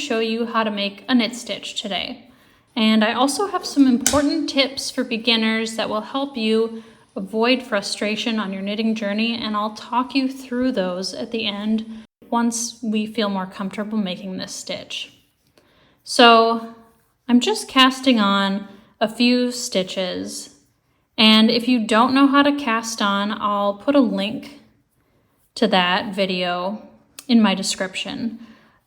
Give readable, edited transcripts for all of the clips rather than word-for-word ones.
show you how to make a knit stitch today. And I also have some important tips for beginners that will help you avoid frustration on your knitting journey, and I'll talk you through those at the end once we feel more comfortable making this stitch. So I'm just casting on a few stitches, and if you don't know how to cast on, I'll put a link to that video in my description.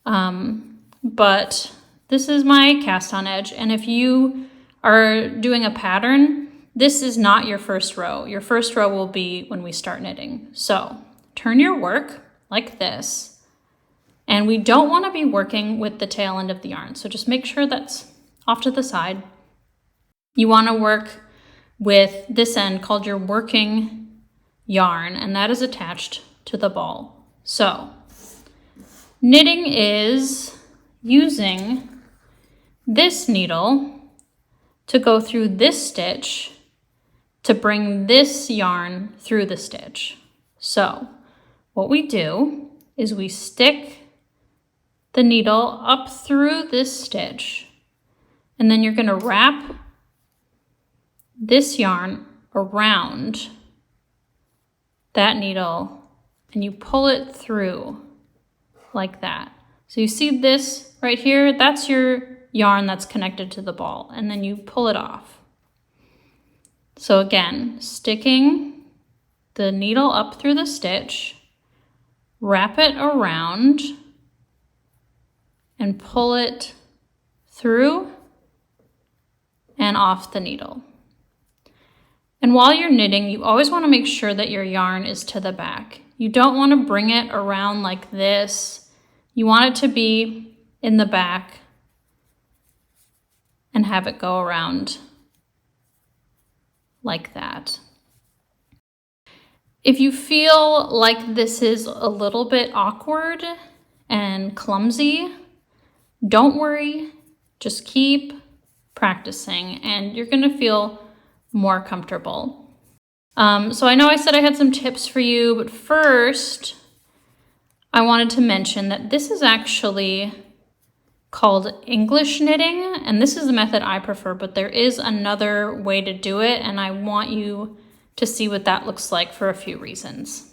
But this is my cast on edge, and if you are doing a pattern, this is not your first row. Your first row will be when we start knitting. So turn your work like this, and we don't want to be working with the tail end of the yarn, so just make sure that's off to the side. You want to work with this end called your working yarn, and that is attached to the ball. So knitting is using this needle to go through this stitch to bring this yarn through the stitch. So what we do is we stick the needle up through this stitch, and then you're going to wrap this yarn around that needle and you pull it through like that. So you see this right here, that's your yarn that's connected to the ball, and then you pull it off. So again, sticking the needle up through the stitch, wrap it around, and pull it through and off the needle. And while you're knitting, you always want to make sure that your yarn is to the back. You don't want to bring it around like this. You want it to be in the back and have it go around like that. If you feel like this is a little bit awkward and clumsy, don't worry, just keep practicing and you're gonna feel more comfortable. So I know I said I had some tips for you, but first I wanted to mention that this is actually called English knitting, and this is the method I prefer, but there is another way to do it, and I want you to see what that looks like for a few reasons.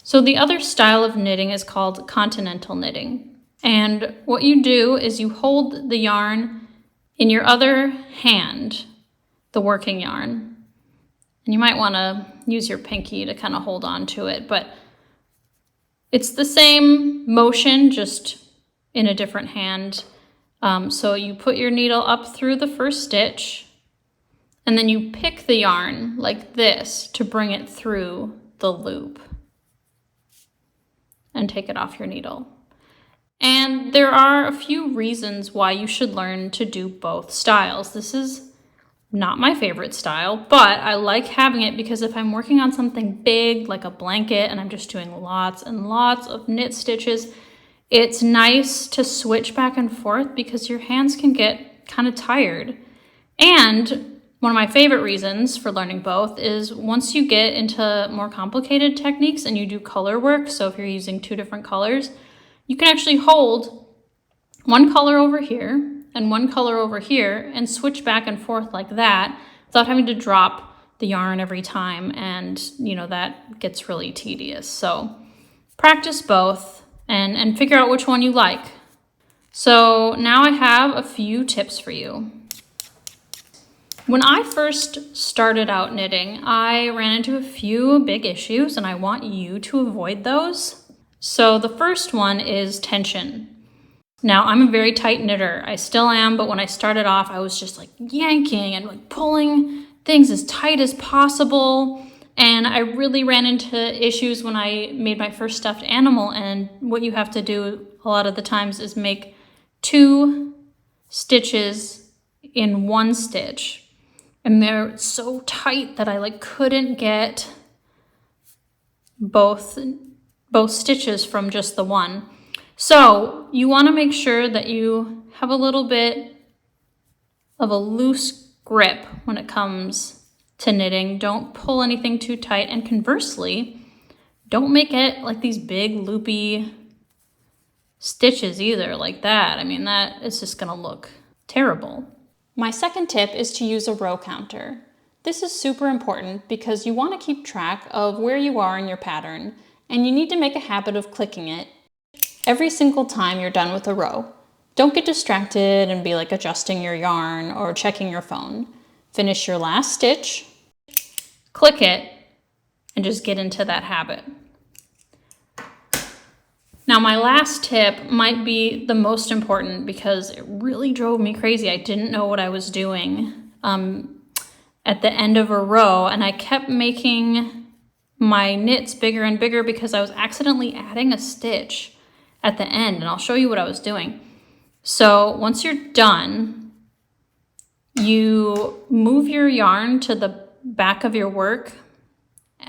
So the other style of knitting is called Continental Knitting, and what you do is you hold the yarn in your other hand, the working yarn, and you might want to use your pinky to kind of hold on to it, but it's the same motion, just in a different hand. So you put your needle up through the first stitch, and then you pick the yarn like this to bring it through the loop and take it off your needle. And there are a few reasons why you should learn to do both styles. This is not my favorite style, but I like having it because if I'm working on something big like a blanket and I'm just doing lots and lots of knit stitches, it's nice to switch back and forth because your hands can get kind of tired. And one of my favorite reasons for learning both is once you get into more complicated techniques and you do color work, so if you're using two different colors, you can actually hold one color over here and one color over here and switch back and forth like that without having to drop the yarn every time, and that gets really tedious. So practice both and figure out which one you like. So now I have a few tips for you. When I first started out knitting, I ran into a few big issues and I want you to avoid those. So the first one is tension. Now, I'm a very tight knitter. I still am, but when I started off, I was just like yanking and like pulling things as tight as possible. And I really ran into issues when I made my first stuffed animal. And what you have to do a lot of the times is make 2 stitches in 1 stitch. And they're so tight that I couldn't get both stitches from just the one. So you want to make sure that you have a little bit of a loose grip when it comes to knitting. Don't pull anything too tight, and conversely, don't make it like these big loopy stitches either like that. I mean, that is just gonna look terrible. My second tip is to use a row counter. This is super important because you want to keep track of where you are in your pattern, and you need to make a habit of clicking it every single time you're done with a row. Don't get distracted and be like adjusting your yarn or checking your phone. Finish your last stitch, click it, and just get into that habit. Now my last tip might be the most important because it really drove me crazy. I didn't know what I was doing at the end of a row, and I kept making my knits bigger and bigger because I was accidentally adding a stitch at the end, and I'll show you what I was doing. So once you're done, you move your yarn to the back of your work.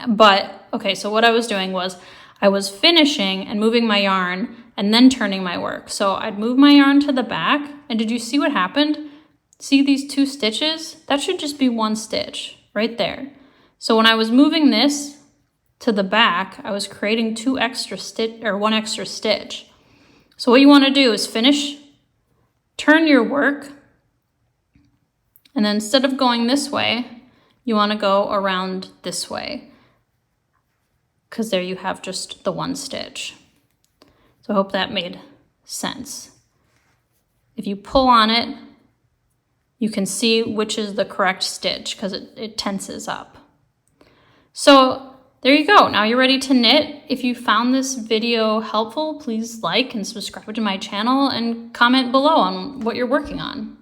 But, okay, so what I was doing was I was finishing and moving my yarn and then turning my work. So I'd move my yarn to the back, and did you see what happened? See these 2 stitches? That should just be 1 stitch right there. So when I was moving this to the back, I was creating 1 extra stitch. So what you want to do is finish, turn your work, and then instead of going this way, you want to go around this way, because there you have just the 1 stitch. So I hope that made sense. If you pull on it, you can see which is the correct stitch because it tenses up. So there you go. Now you're ready to knit. If you found this video helpful, please like and subscribe to my channel and comment below on what you're working on.